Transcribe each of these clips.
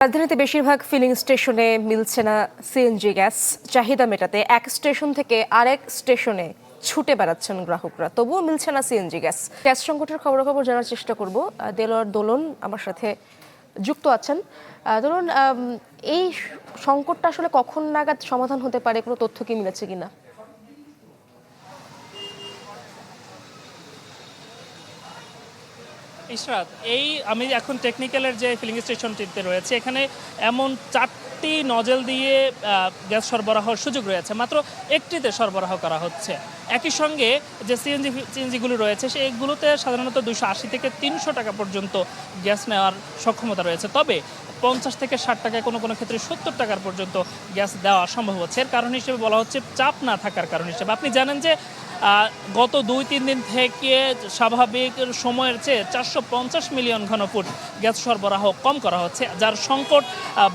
রাজধানীতে বেশিরভাগ ফিলিং স্টেশনে মিলছে না সিএনজি গ্যাস। চাহিদা মেটাতে এক স্টেশন থেকে আরেক স্টেশনে ছুটে বেড়াচ্ছেন গ্রাহকরা, তবুও মিলছে না সিএনজি গ্যাস। গ্যাস সংকটের খবরাখবর জানার চেষ্টা করব। দেলোয়ার দোলন আমার সাথে যুক্ত আছেন। দোলন, এই সংকটটা আসলে কখন নাগাদ সমাধান হতে পারে, কোনো তথ্য কি মিলেছে কিনা? ইশরাত, আমি এখন টেকনিক্যালের যে ফিলিং স্টেশনটিতে রয়েছে, এখানে এমন 4টি নজেল দিয়ে গ্যাস সরবরাহের সুযোগ রয়েছে, মাত্র একটিতে সরবরাহ করা হচ্ছে। একই সঙ্গে যে সিএনজিগুলো রয়েছে সেগুলোতে সাধারণত 280 থেকে 300 টাকা পর্যন্ত গ্যাস নেওয়ার সক্ষমতা রয়েছে, তবে 50 থেকে 60 টাকায় কোনো কোনো ক্ষেত্রে 70 টাকার পর্যন্ত গ্যাস দেওয়া সম্ভব হচ্ছে। এর কারণ হিসেবে বলা হচ্ছে চাপ না থাকার কারণ হিসেবে। আপনি জানেন যে গত 2-3 দিন থেকে স্বাভাবিক সময়ের চেয়ে 450 মিলিয়ন ঘনফুট গ্যাস সরবরাহ কম করা হচ্ছে, যার সংকট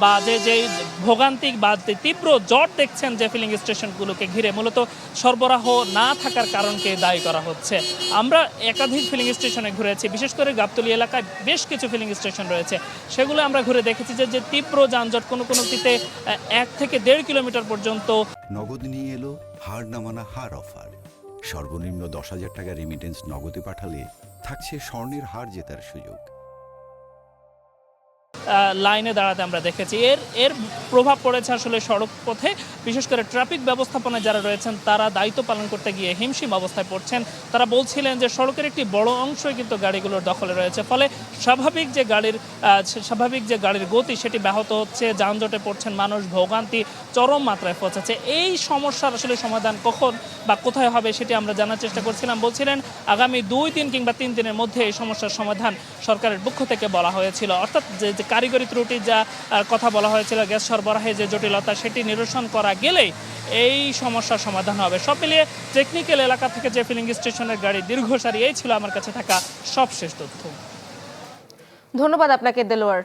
বা যে ভোগান্তিক বা তীব্র জট দেখছেন যে ফিলিং স্টেশনগুলোকে ঘিরে, মূলত সরবরাহ না থাকার কারণকে দায়ী করা হচ্ছে। আমরা একাধিক ফিলিং স্টেশনে ঘুরেছি, বিশেষ করে গাবতলী এলাকায় বেশ কিছু ফিলিং স্টেশন রয়েছে, সেগুলো আমরা ঘুরে দেখেছি যে তীব্র যানজট, কোনোটিতে 1 থেকে 1.5 কিলোমিটার পর্যন্ত। নগদ নিয়ে এলো হার না মানা হার অফার। সর্বনিম্ন 10,000 টাকা রেমিটেন্স নগদে পাঠালে থাকছে স্বর্ণের হার জেতার সুযোগ। লাইনে দাঁড়াতে আমরা দেখেছি। এর প্রভাব পড়েছে আসলে সড়ক পথে, বিশেষ করে ট্রাফিক ব্যবস্থাপনায় যারা রয়েছেন তারা দায়িত্ব পালন করতে গিয়ে হিমশিম অবস্থায় পড়ছেন। তারা বলছিলেন যে সড়কের একটি বড় অংশই কিন্তু গাড়িগুলোর দখলে রয়েছে, ফলে স্বাভাবিক যে গাড়ির গতি সেটি ব্যাহত হচ্ছে, যানজটে পড়ছেন মানুষ, ভোগান্তি চরম মাত্রায় পৌঁছেছে। এই সমস্যার আসলে সমাধান কখন বা কোথায় হবে সেটি আমরা জানার চেষ্টা করছিলাম। বলছিলেন আগামী 2 দিন কিংবা 3 দিনের মধ্যে এই সমস্যার সমাধান সরকারের পক্ষ থেকে বলা হয়েছিল, অর্থাৎ যে কারিগরি ত্রুটি যা কথা বলা হয়েছিল, গ্যাস সরবরাহে যে জটিলতা সেটি নিরসন করা গেলেই এই সমস্যার সমাধান হবে। সব মিলিয়ে টেকনিক্যাল এলাকা থেকে যে ফিলিং স্টেশনের গাড়ি দীর্ঘ সারি, এই ছিল আমার কাছে থাকা সবশেষ তথ্য। ধন্যবাদ আপনাকে দেলোয়ার।